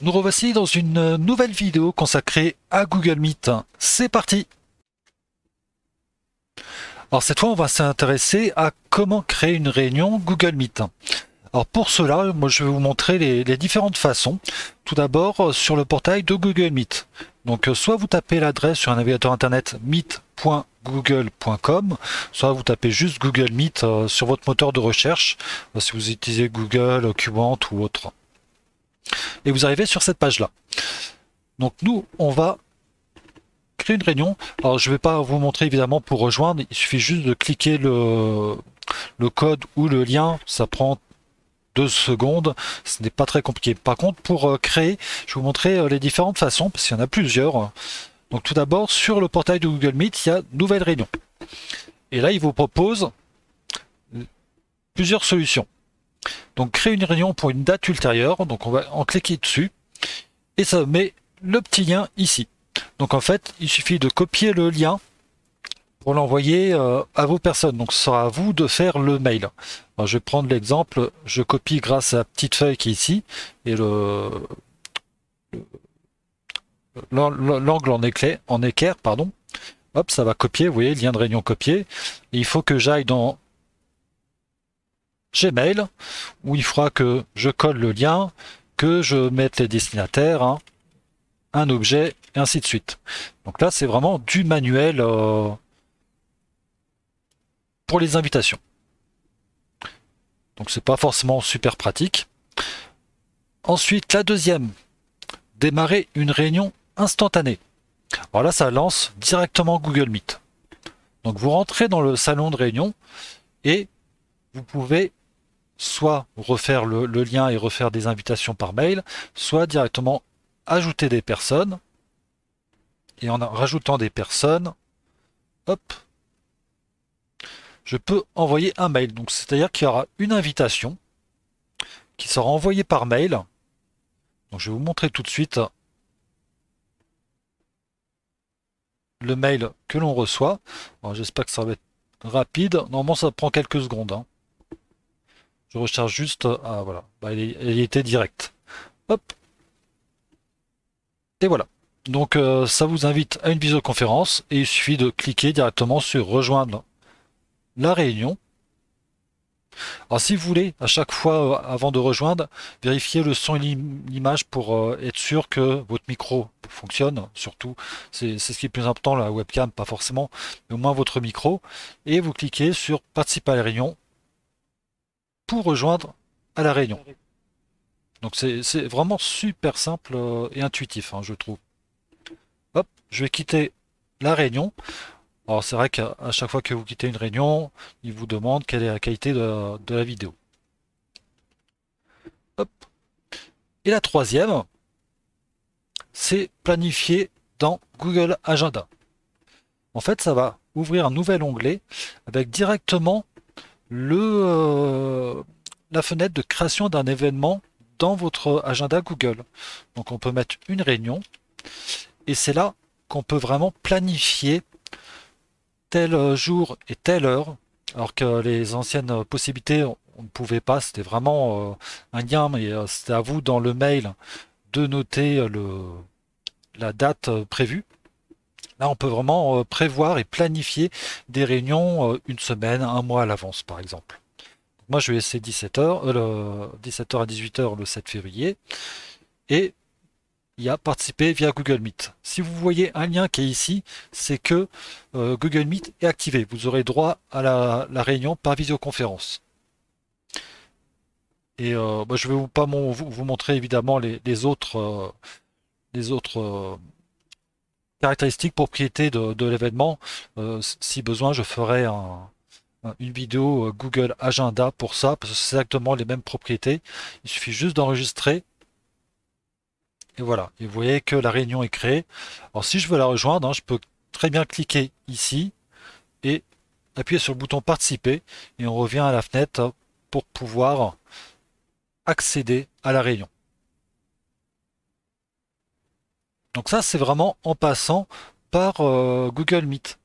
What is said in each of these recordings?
Nous revoici dans une nouvelle vidéo consacrée à Google Meet. C'est parti! Alors cette fois, on va s'intéresser à comment créer une réunion Google Meet. Alors pour cela, moi je vais vous montrer les différentes façons. Tout d'abord sur le portail de Google Meet. Donc soit vous tapez l'adresse sur un navigateur internet meet.google.com, soit vous tapez juste Google Meet sur votre moteur de recherche, si vous utilisez Google, Qwant ou autre. Et vous arrivez sur cette page-là. Donc nous, on va créer une réunion. Alors je ne vais pas vous montrer évidemment pour rejoindre, il suffit juste de cliquer le code ou le lien, ça prend 2 secondes, ce n'est pas très compliqué. Par contre, pour créer, je vais vous montrer les différentes façons, parce qu'il y en a plusieurs. Donc tout d'abord, sur le portail de Google Meet, il y a Nouvelle réunion. Et là, il vous propose plusieurs solutions. Donc créer une réunion pour une date ultérieure, donc on va en cliquer dessus, et ça met le petit lien ici. Donc en fait, il suffit de copier le lien pour l'envoyer à vos personnes. Donc ce sera à vous de faire le mail. Alors, je vais prendre l'exemple, je copie grâce à la petite feuille qui est ici, et l'angle en équerre, pardon. Hop, ça va copier, vous voyez, lien de réunion copié. Et il faut que j'aille dans Gmail, où il faudra que je colle le lien, que je mette les destinataires, hein, un objet, et ainsi de suite. Donc là, c'est vraiment du manuel pour les invitations. Donc c'est pas forcément super pratique. Ensuite, la deuxième, démarrer une réunion instantanée. Alors là, ça lance directement Google Meet. Donc vous rentrez dans le salon de réunion et vous pouvez soit refaire le lien et refaire des invitations par mail, soit directement ajouter des personnes. Et en rajoutant des personnes, hop, je peux envoyer un mail. Donc c'est-à-dire qu'il y aura une invitation qui sera envoyée par mail. Donc je vais vous montrer tout de suite le mail que l'on reçoit. J'espère que ça va être rapide. Normalement ça prend quelques secondes, hein. Je recharge juste. Ah voilà, bah, elle était directe. Hop. Et voilà. Donc ça vous invite à une visioconférence et il suffit de cliquer directement sur rejoindre la réunion. Alors si vous voulez, à chaque fois avant de rejoindre, vérifiez le son et l'image pour être sûr que votre micro fonctionne. Surtout, c'est ce qui est le plus important, la webcam pas forcément, mais au moins votre micro. Et vous cliquez sur participer à la réunion pour rejoindre à la réunion. Donc c'est vraiment super simple et intuitif, hein, je trouve. Hop, je vais quitter la réunion. Alors c'est vrai qu'à chaque fois que vous quittez une réunion, il vous demande quelle est la qualité de la vidéo. Hop. Et la troisième, c'est planifier dans Google Agenda. En fait, ça va ouvrir un nouvel onglet avec directement la fenêtre de création d'un événement dans votre agenda Google. Donc on peut mettre une réunion et c'est là qu'on peut vraiment planifier tel jour et telle heure, alors que les anciennes possibilités, on ne pouvait pas, c'était vraiment un lien, mais c'était à vous dans le mail de noter la date prévue. Là, on peut vraiment prévoir et planifier des réunions une semaine, un mois à l'avance, par exemple. Moi, je vais essayer 17h à 18h le 7 février. Et il y a participer via Google Meet. Si vous voyez un lien qui est ici, c'est que Google Meet est activé. Vous aurez droit à la réunion par visioconférence. Et bah, je ne vais pas vous montrer évidemment les autres caractéristiques, propriétés de l'événement. Si besoin, je ferai une vidéo Google Agenda pour ça, parce que c'est exactement les mêmes propriétés. Il suffit juste d'enregistrer. Et voilà, et vous voyez que la réunion est créée. Alors si je veux la rejoindre, hein, je peux très bien cliquer ici et appuyer sur le bouton participer et on revient à la fenêtre pour pouvoir accéder à la réunion. Donc ça c'est vraiment en passant par Google Meet.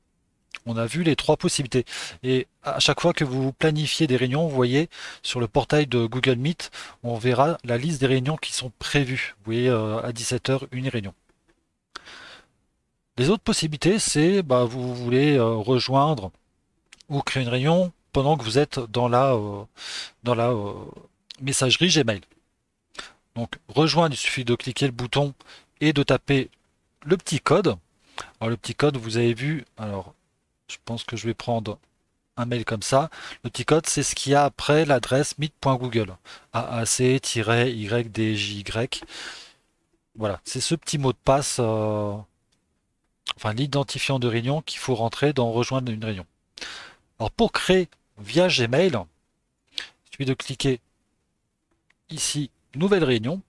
On a vu les trois possibilités. Et à chaque fois que vous planifiez des réunions, vous voyez sur le portail de Google Meet, on verra la liste des réunions qui sont prévues. Vous voyez à 17 h une réunion. Les autres possibilités, c'est vous voulez rejoindre ou créer une réunion pendant que vous êtes dans la messagerie Gmail. Donc rejoindre, il suffit de cliquer le bouton et de taper le petit code. Alors le petit code, vous avez vu, alors je pense que je vais prendre un mail comme ça. Le petit code, c'est ce qu'il y a après l'adresse meet.google. AAC-YDJY. Voilà, c'est ce petit mot de passe, enfin l'identifiant de réunion qu'il faut rentrer dans rejoindre une réunion. Alors pour créer via Gmail, il suffit de cliquer ici, nouvelle réunion,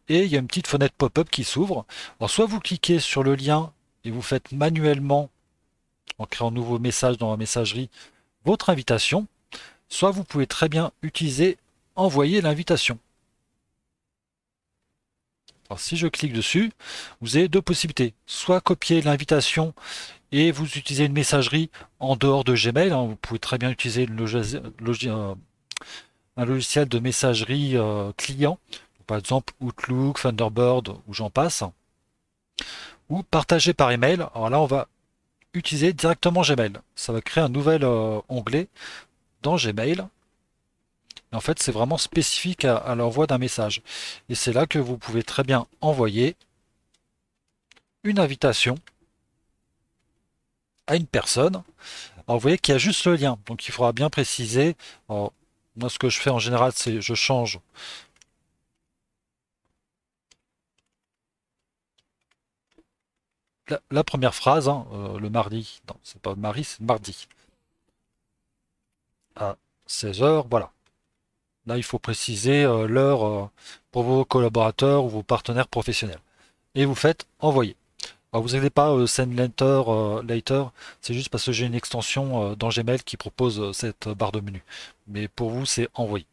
et il y a une petite fenêtre pop-up qui s'ouvre. Alors soit vous cliquez sur le lien et vous faites manuellement, en créant un nouveau message dans la messagerie, votre invitation, soit vous pouvez très bien utiliser envoyer l'invitation. Alors si je clique dessus, vous avez deux possibilités. Soit copier l'invitation et vous utilisez une messagerie en dehors de Gmail. Vous pouvez très bien utiliser un logiciel de messagerie client, par exemple Outlook, Thunderbird ou j'en passe. Ou partager par email. Alors là, on va utiliser directement Gmail. Ça va créer un nouvel onglet dans Gmail. Et en fait, c'est vraiment spécifique à l'envoi d'un message. Et c'est là que vous pouvez très bien envoyer une invitation à une personne. Alors, vous voyez qu'il y a juste le lien. Donc, il faudra bien préciser. Alors, moi, ce que je fais en général, c'est je change la première phrase, hein, le mardi. Non, c'est pas mardi, c'est mardi. À 16 h, voilà. Là, il faut préciser l'heure pour vos collaborateurs ou vos partenaires professionnels. Et vous faites envoyer. Alors, vous n'avez pas send later, c'est juste parce que j'ai une extension dans Gmail qui propose cette barre de menu. Mais pour vous, c'est envoyer.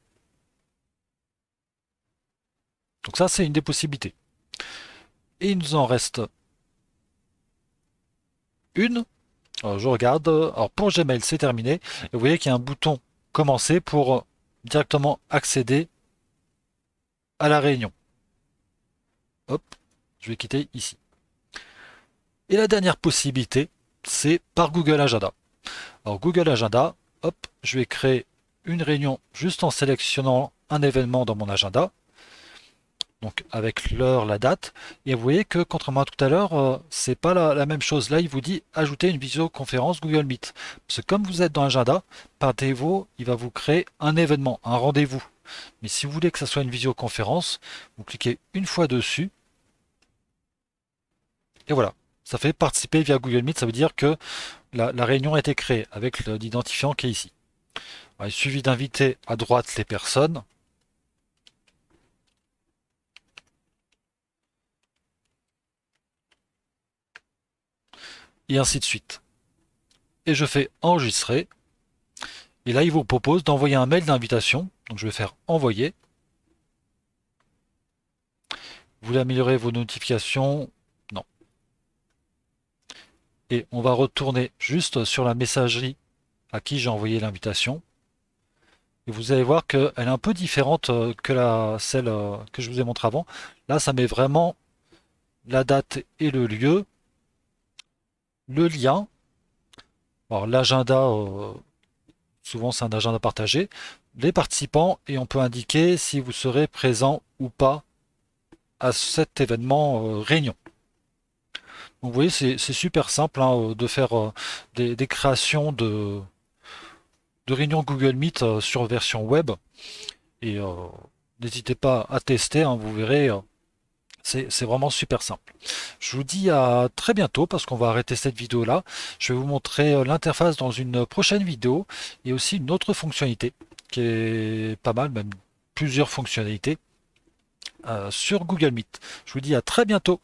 Donc ça, c'est une des possibilités. Et il nous en reste une. Alors, je regarde. Alors pour Gmail, c'est terminé. Et vous voyez qu'il y a un bouton commencer pour directement accéder à la réunion. Hop, je vais quitter ici. Et la dernière possibilité, c'est par Google Agenda. Alors Google Agenda, hop, je vais créer une réunion juste en sélectionnant un événement dans mon agenda. Donc avec l'heure, la date. Et vous voyez que contrairement à tout à l'heure, c'est pas la même chose. Là, il vous dit ajouter une visioconférence Google Meet. Parce que comme vous êtes dans l'agenda, par défaut, il va vous créer un événement, un rendez-vous. Mais si vous voulez que ça soit une visioconférence, vous cliquez une fois dessus. Et voilà. Ça fait participer via Google Meet. Ça veut dire que la réunion a été créée avec l'identifiant qui est ici. Alors, il suffit d'inviter à droite les personnes. Et ainsi de suite. Et je fais enregistrer. Et là, il vous propose d'envoyer un mail d'invitation. Donc, je vais faire envoyer. Vous voulez améliorer vos notifications? Non. Et on va retourner juste sur la messagerie à qui j'ai envoyé l'invitation. Et vous allez voir qu'elle est un peu différente que celle que je vous ai montré avant. Là, ça met vraiment la date et le lieu, le lien. Alors, l'agenda, souvent c'est un agenda partagé, les participants, et on peut indiquer si vous serez présent ou pas à cet événement réunion. Donc vous voyez, c'est super simple hein, de faire des créations de réunions Google Meet sur version web. Et n'hésitez pas à tester, hein, vous verrez, c'est vraiment super simple. Je vous dis à très bientôt parce qu'on va arrêter cette vidéo là. Je vais vous montrer l'interface dans une prochaine vidéo et aussi une autre fonctionnalité qui est pas mal, même plusieurs fonctionnalités sur Google Meet. Je vous dis à très bientôt.